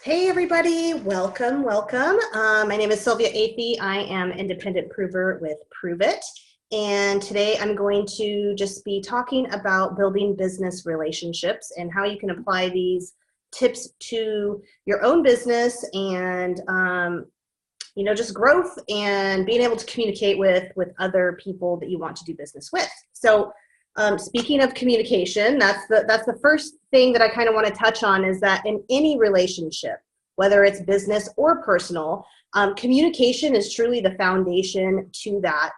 Hey everybody, welcome. My name is Sylvia Athey. I am independent prover with Pruvit. And today I'm going to just be talking about building business relationships and how you can apply these tips to your own business and just growth and being able to communicate with other people that you want to do business with. So speaking of communication, that's the first thing that I kind of want to touch on, is that in any relationship, whether it's business or personal, communication is truly the foundation to that.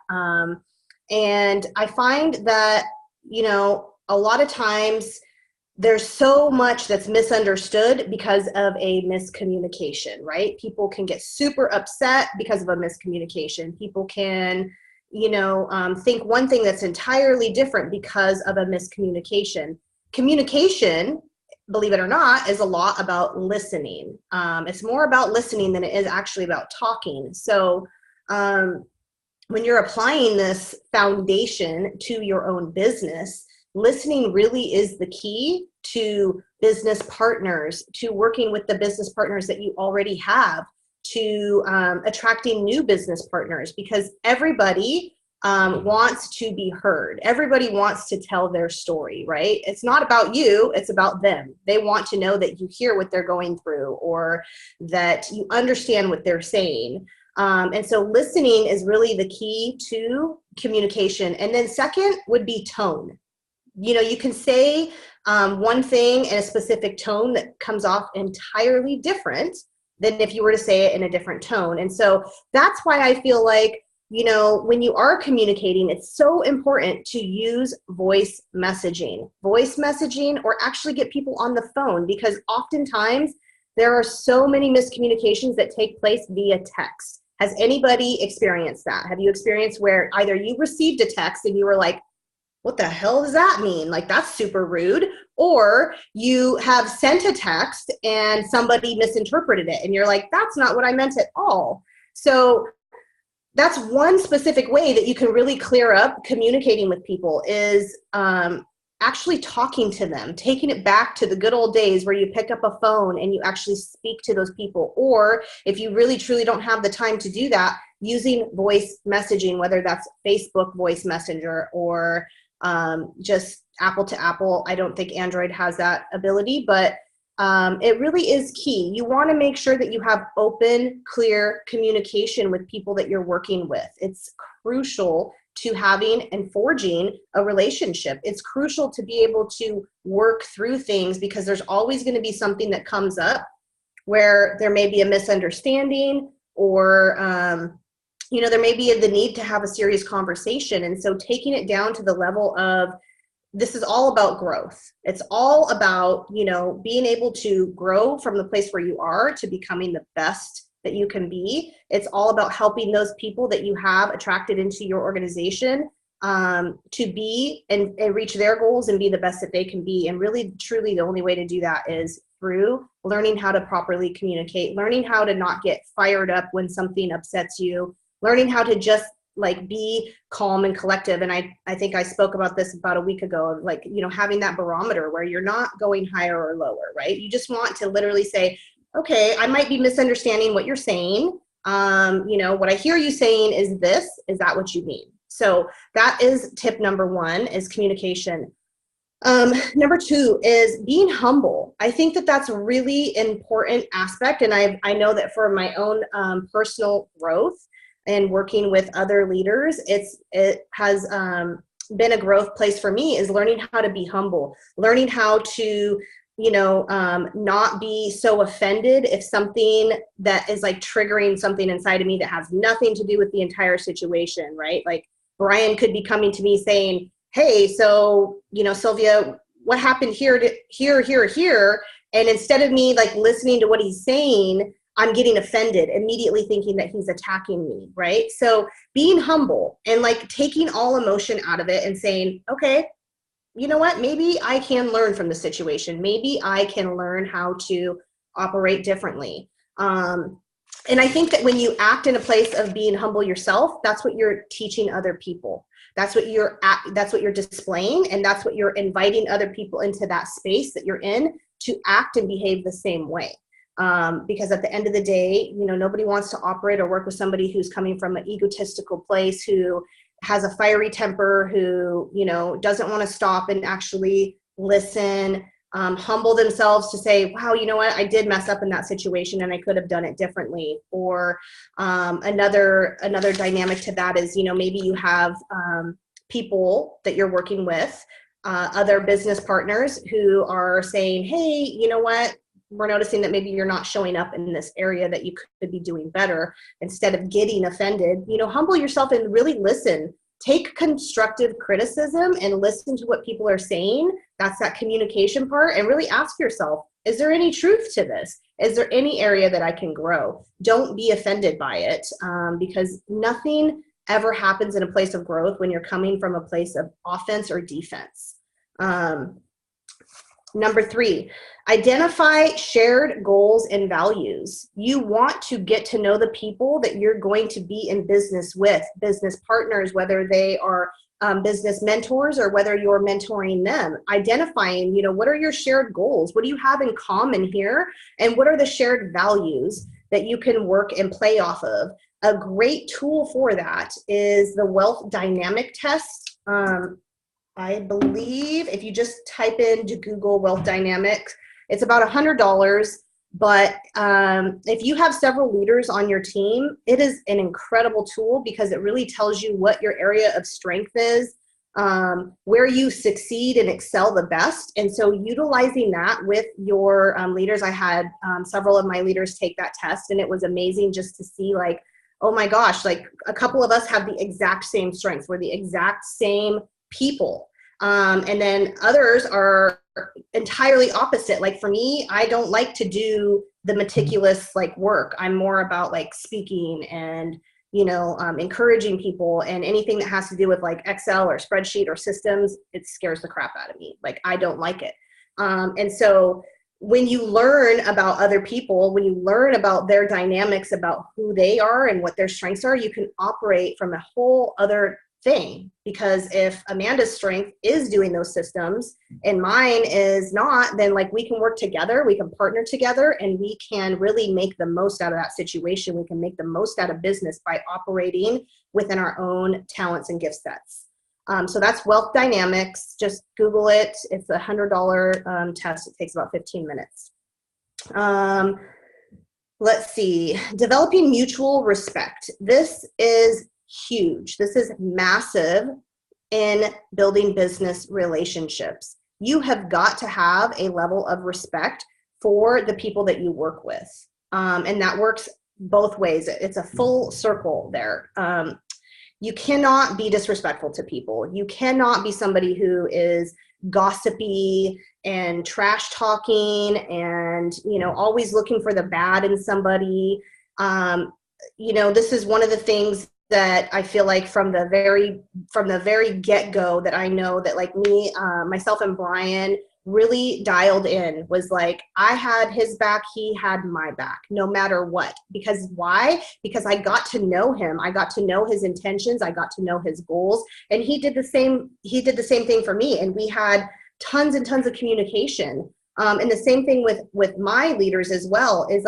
And I find that, a lot of times there's so much that's misunderstood because of a miscommunication, right? People can get super upset because of a miscommunication. People can think one thing that's entirely different because of a miscommunication. Communication, believe it or not, is a lot about listening. It's more about listening than it is actually about talking. So when you're applying this foundation to your own business, listening really is the key to business partners, to working with the business partners that you already have, to attracting new business partners, because everybody wants to be heard. Everybody wants to tell their story, right? It's not about you, it's about them. They want to know that you hear what they're going through or that you understand what they're saying. And so listening is really the key to communication. And then second would be tone. You can say one thing in a specific tone that comes off entirely different than if you were to say it in a different tone. And so that's why I feel like, when you are communicating, it's so important to use voice messaging, or actually get people on the phone, because oftentimes there are so many miscommunications that take place via text. Has anybody experienced that? Have you experienced where either you received a text and you were like, what the hell does that mean? Like, that's super rude. Or you have sent a text and somebody misinterpreted it and you're like, that's not what I meant at all. So that's one specific way that you can really clear up communicating with people, is actually talking to them, taking it back to the good old days where you pick up a phone and you actually speak to those people. Or if you really truly don't have the time to do that, using voice messaging, whether that's Facebook voice messenger or just Apple to Apple. I don't think Android has that ability, but it really is key. You want to make sure that you have open, clear communication with people that you're working with. It's crucial to having and forging a relationship. It's crucial to be able to work through things, because there's always going to be something that comes up where there may be a misunderstanding, or there may be the need to have a serious conversation. And so taking it down to the level of, this is all about growth. It's all about, being able to grow from the place where you are to becoming the best that you can be. It's all about helping those people that you have attracted into your organization to be and reach their goals and be the best that they can be. And really, truly, the only way to do that is through learning how to properly communicate, learning how to not get fired up when something upsets you, learning how to just be calm and collective. And I think I spoke about this about a week ago, having that barometer where you're not going higher or lower, right? You just want to literally say, okay, I might be misunderstanding what you're saying. What I hear you saying is this. Is that what you mean? So that is tip number one, is communication. Number two is being humble. I think that that's a really important aspect. And I know that for my own personal growth and working with other leaders, it has been a growth place for me, is learning how to be humble, learning how to, not be so offended if something that is triggering something inside of me that has nothing to do with the entire situation, right? Like Brian could be coming to me saying, hey, so, Sylvia, what happened here to here? And instead of me listening to what he's saying, I'm getting offended, immediately thinking that he's attacking me, right? So being humble and taking all emotion out of it and saying, okay, you know what? Maybe I can learn from the situation. Maybe I can learn how to operate differently. And I think that when you act in a place of being humble yourself, that's what you're teaching other people. That's what you're displaying, and that's what you're inviting other people into that space that you're in to act and behave the same way. Because at the end of the day, nobody wants to operate or work with somebody who's coming from an egotistical place, who has a fiery temper, who, doesn't want to stop and actually listen, humble themselves to say, wow, you know what, I did mess up in that situation and I could have done it differently. Or another dynamic to that is, maybe you have people that you're working with, other business partners who are saying, hey, you know what, we're noticing that maybe you're not showing up in this area that you could be doing better. Instead of getting offended, humble yourself and really listen. Take constructive criticism and listen to what people are saying. That's that communication part. And really ask yourself, is there any truth to this? Is there any area that I can grow? Don't be offended by it, because nothing ever happens in a place of growth when you're coming from a place of offense or defense. Number 3, identify shared goals and values. You want to get to know the people that you're going to be in business with, business partners, whether they are business mentors or whether you're mentoring them. Identifying, what are your shared goals? What do you have in common here? And what are the shared values that you can work and play off of? A great tool for that is the wealth dynamic test. I believe if you just type into Google wealth dynamics, it's about $100. But if you have several leaders on your team, it is an incredible tool because it really tells you what your area of strength is, where you succeed and excel the best. And so utilizing that with your leaders, I had several of my leaders take that test, and it was amazing just to see, like, oh my gosh, like a couple of us have the exact same strengths. We're the exact same people. And then others are entirely opposite. Like for me, I don't like to do the meticulous work. I'm more about speaking and, encouraging people, and anything that has to do with Excel or spreadsheet or systems, it scares the crap out of me. I don't like it. And so when you learn about other people, when you learn about their dynamics, about who they are and what their strengths are, you can operate from a whole other thing. Because if Amanda's strength is doing those systems and mine is not, then we can work together, we can partner together, and we can really make the most out of that situation. We can make the most out of business by operating within our own talents and gift sets. So that's wealth dynamics. Just Google it. It's a $100 test. It takes about 15 minutes. Let's see. Developing mutual respect. This is huge. This is massive in building business relationships. You have got to have a level of respect for the people that you work with. And that works both ways. It's a full circle there. You cannot be disrespectful to people. You cannot be somebody who is gossipy and trash talking and, always looking for the bad in somebody. This is one of the things that I feel like from the very get-go that I know that me, myself and Brian really dialed in was I had his back, he had my back, no matter what. Because why? Because I got to know him. I got to know his intentions. I got to know his goals, and he did the same thing for me. And we had tons and tons of communication. And the same thing with my leaders as well, is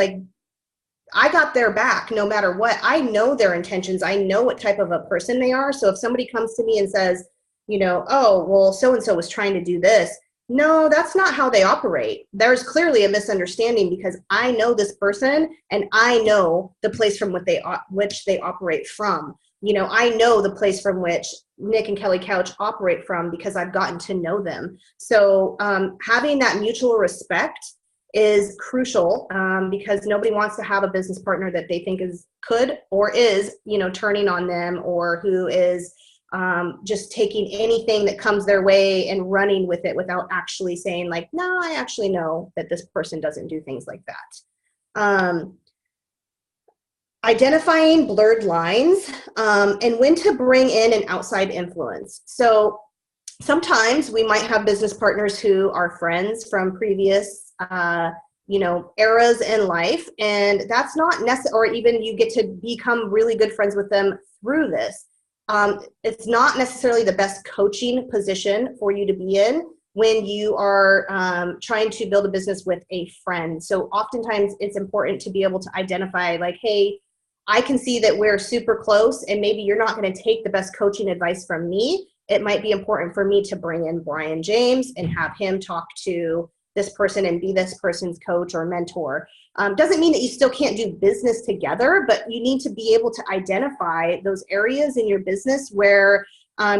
I got their back no matter what. I know their intentions. I know what type of a person they are. So if somebody comes to me and says, oh, well, so-and-so was trying to do this. No, that's not how they operate. There's clearly a misunderstanding, because I know this person and I know the place from which they operate from. I know the place from which Nick and Kelly Couch operate from because I've gotten to know them. So having that mutual respect is crucial, because nobody wants to have a business partner that they think could or is, turning on them, or who is just taking anything that comes their way and running with it without actually saying no, I actually know that this person doesn't do things like that. Identifying blurred lines, and when to bring in an outside influence. So sometimes we might have business partners who are friends from previous eras in life, and that's not necessary, or even you get to become really good friends with them through this. It's not necessarily the best coaching position for you to be in. when you are trying to build a business with a friend. So oftentimes it's important to be able to identify like, hey, I can see that we're super close and maybe you're not going to take the best coaching advice from me. It might be important for me to bring in Brian James and have him talk to this person and be this person's coach or mentor. Doesn't mean that you still can't do business together, but you need to be able to identify those areas in your business where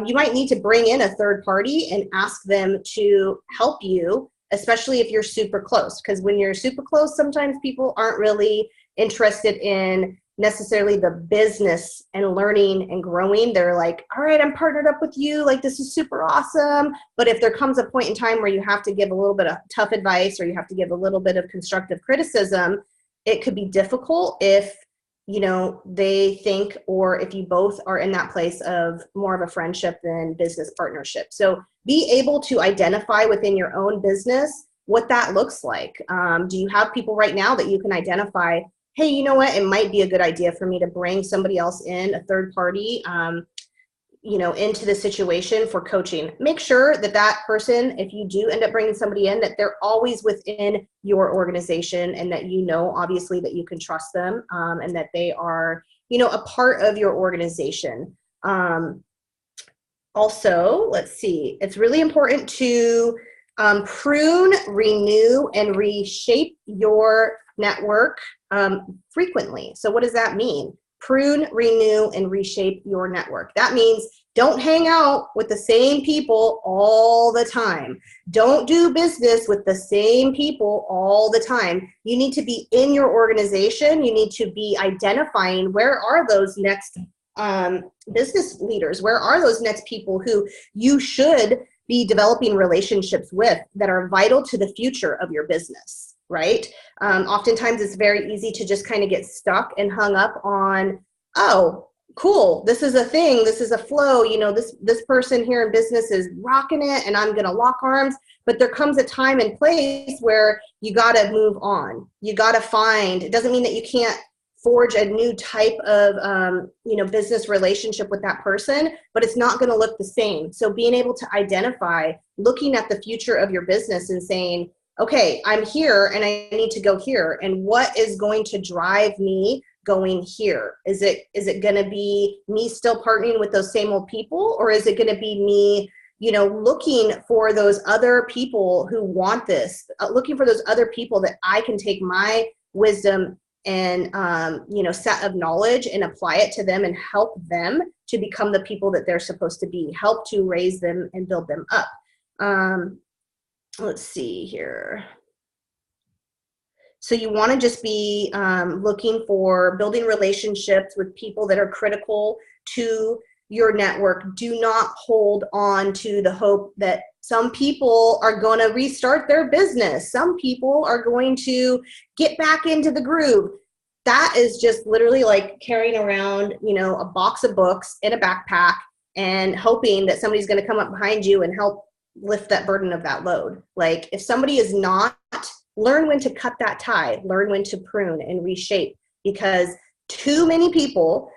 you might need to bring in a third party and ask them to help you, especially if you're super close. Because when you're super close, sometimes people aren't really interested in necessarily the business and learning and growing. They're like, all right, I'm partnered up with you. Like, this is super awesome. But if there comes a point in time where you have to give a little bit of tough advice or you have to give a little bit of constructive criticism, it could be difficult if, you know, they think, or if you both are in that place of more of a friendship than business partnership. So be able to identify within your own business what that looks like. Do you have people right now that you can identify, hey, you know what, it might be a good idea for me to bring somebody else in, a third party, you know, into the situation for coaching. Make sure that that person, if you do end up bringing somebody in, that they're always within your organization and that you know, obviously, that you can trust them and that they are, you know, a part of your organization. Also, let's see, it's really important to prune, renew, and reshape your network frequently. So what does that mean? Prune, renew, and reshape your network. That means don't hang out with the same people all the time. Don't do business with the same people all the time. You need to be in your organization. You need to be identifying where are those next business leaders? Where are those next people who you should be developing relationships with that are vital to the future of your business, right? Oftentimes it's very easy to just kind of get stuck and hung up on, oh, cool, this is a thing, this is a flow, you know, this person here in business is rocking it and I'm gonna lock arms. But there comes a time and place where you gotta move on. You gotta find, it doesn't mean that you can't forge a new type of you know, business relationship with that person, but it's not going to look the same. So being able to identify, looking at the future of your business and saying, okay, I'm here and I need to go here, and what is going to drive me going here? Is it going to be me still partnering with those same old people, or is it going to be me, you know, looking for those other people who want this, looking for those other people that I can take my wisdom and you know, set of knowledge and apply it to them and help them to become the people that they're supposed to be, help to raise them and build them up. Let's see here. So you want to just be looking for building relationships with people that are critical to your network. Do not hold on to the hope that some people are going to restart their business. Some people are going to get back into the groove. That is just literally like carrying around, you know, a box of books in a backpack and hoping that somebody's going to come up behind you and help lift that burden of that load. Like, if somebody is not, learn when to cut that tie, learn when to prune and reshape, because too many people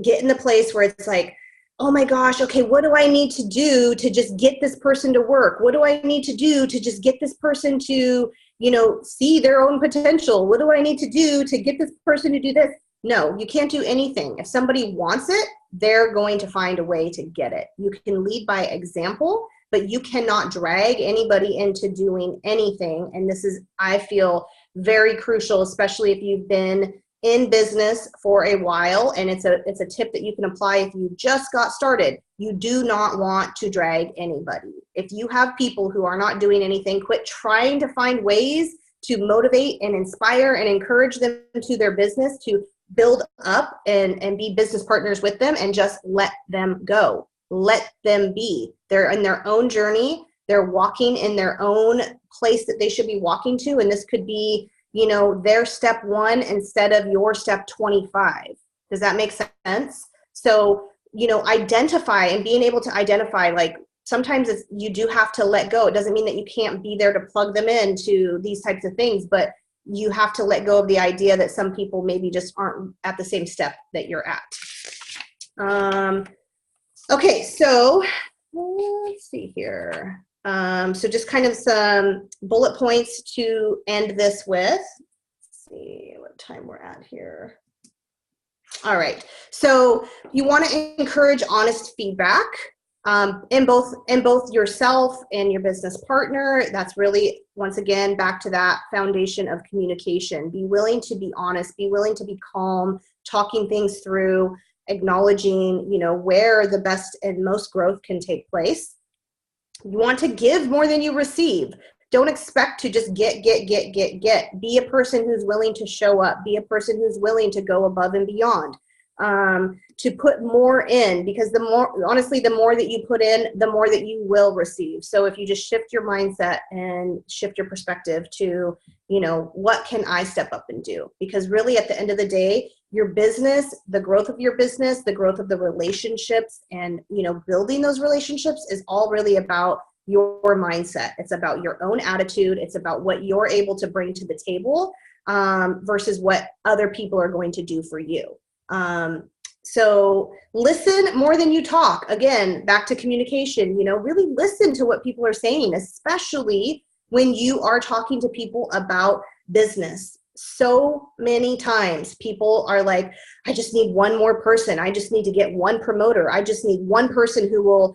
get in the place where it's like, oh my gosh, okay, what do I need to do to just get this person to work? What do I need to do to just get this person to, you know, see their own potential? What do I need to do to get this person to do this? No, you can't do anything. If somebody wants it, they're going to find a way to get it. You can lead by example, but you cannot drag anybody into doing anything. And this is, I feel, very crucial, especially if you've been in business for a while, and it's a tip that you can apply if you just got started. You do not want to drag anybody. If you have people who are not doing anything, quit trying to find ways to motivate and inspire and encourage them to their business, to build up and be business partners with them, and just let them go. Let them be. They're in their own journey. They're walking in their own place that they should be walking to, and this could be, you know, their step 1 instead of your step 25. Does that make sense? So, you know, identify, and being able to identify, like, sometimes you do have to let go. It doesn't mean that you can't be there to plug them into these types of things, but you have to let go of the idea that some people maybe just aren't at the same step that you're at. Okay, so let's see here. So just kind of some bullet points to end this with. Let's see what time we're at here. All right, so you want to encourage honest feedback in both yourself and your business partner. That's really, once again, back to that foundation of communication. Be willing to be honest, be willing to be calm, talking things through, acknowledging, where the best and most growth can take place. You want to give more than you receive. Don't expect to just get. Be a person who's willing to show up. Be a person who's willing to go above and beyond, to put more in, because the more that you put in, the more that you will receive. So if you just shift your mindset and shift your perspective to, what can I step up and do? Because really at the end of the day, your business, the growth of your business, the growth of the relationships, and, building those relationships is all really about your mindset. It's about your own attitude. It's about what you're able to bring to the table, versus what other people are going to do for you. So listen more than you talk. Again, back to communication, really listen to what people are saying, especially when you are talking to people about business. So many times people are like, I just need one more person. I just need to get one promoter. I just need one person who will,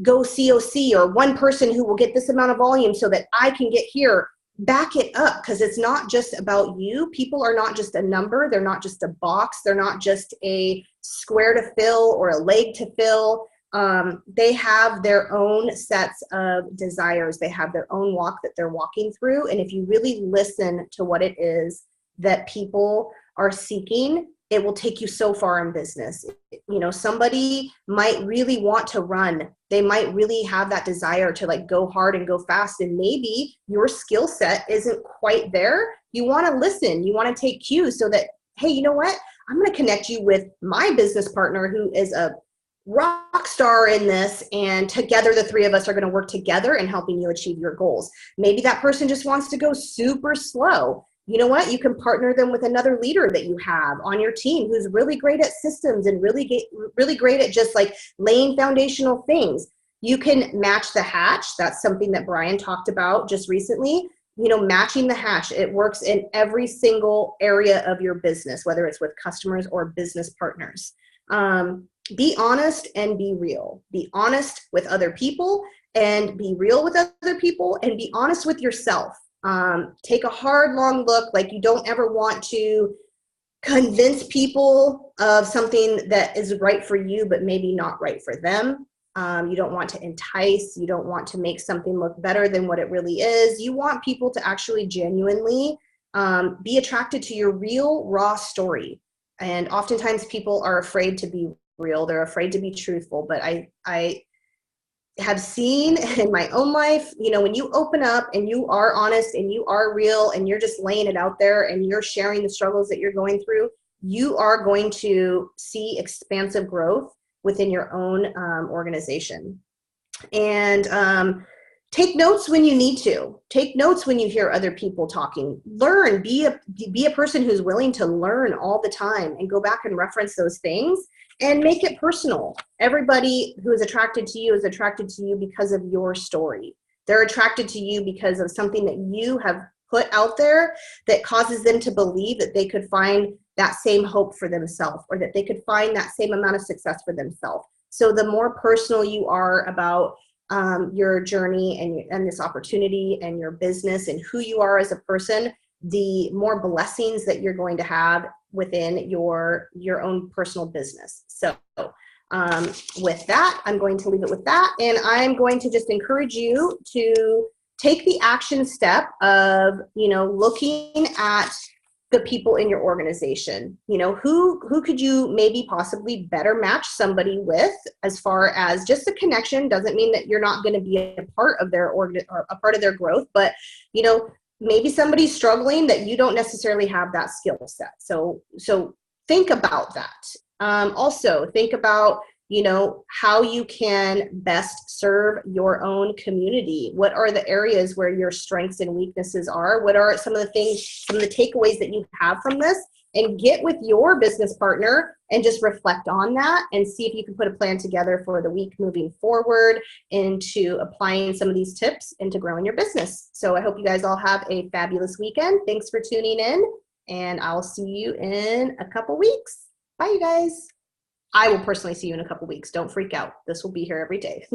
go COC, or one person who will get this amount of volume so that I can get here. Back it up, because it's not just about you. People are not just a number. They're not just a box. They're not just a square to fill or a leg to fill. They have their own sets of desires. They have their own walk that they're walking through. And if you really listen to what it is that people are seeking, it will take you so far in business. Somebody might really want to run. They might really have that desire to go hard and go fast. And maybe your skill set isn't quite there. You want to listen. You want to take cues so that, hey, you know what? I'm going to connect you with my business partner who is a rock star in this, and together the three of us are going to work together in helping you achieve your goals. Maybe that person just wants to go super slow. You know what? You can partner them with another leader that you have on your team who's really great at systems and really great at just laying foundational things. You can match the hatch. That's something that Brian talked about just recently. Matching the hatch. It works in every single area of your business, whether it's with customers or business partners. Be honest and be real. Be honest with other people and be real with other people, and be honest with yourself. Take a hard, long look. You don't ever want to convince people of something that is right for you, but maybe not right for them. You don't want to entice. You don't want to make something look better than what it really is. You want people to actually genuinely be attracted to your real, raw story. And oftentimes people are afraid to be real. They're afraid to be truthful. But I have seen in my own life, when you open up and you are honest and you are real and you're just laying it out there and you're sharing the struggles that you're going through, you are going to see expansive growth within your own organization. And take notes when you need to. Take notes when you hear other people talking. Learn. Be a person who's willing to learn all the time and go back and reference those things and make it personal. Everybody who is attracted to you is attracted to you because of your story. They're attracted to you because of something that you have put out there that causes them to believe that they could find that same hope for themselves, or that they could find that same amount of success for themselves. So the more personal you are about your journey and this opportunity and your business and who you are as a person, the more blessings that you're going to have within your own personal business. So with that, I'm going to leave it with that. And I'm going to just encourage you to take the action step of, looking at the people in your organization. Who could you maybe possibly better match somebody with, as far as just a connection. Doesn't mean that you're not going to be a part of their or a part of their growth, but maybe somebody's struggling that you don't necessarily have that skill set. So think about that. Also think about, how you can best serve your own community. What are the areas where your strengths and weaknesses are? What are some of the things, some of the takeaways that you have from this and get with your business partner and just reflect on that and see if you can put a plan together for the week moving forward into applying some of these tips into growing your business. So I hope you guys all have a fabulous weekend. Thanks for tuning in, and I'll see you in a couple weeks. Bye, you guys. I will personally see you in a couple weeks. Don't freak out. This will be here every day.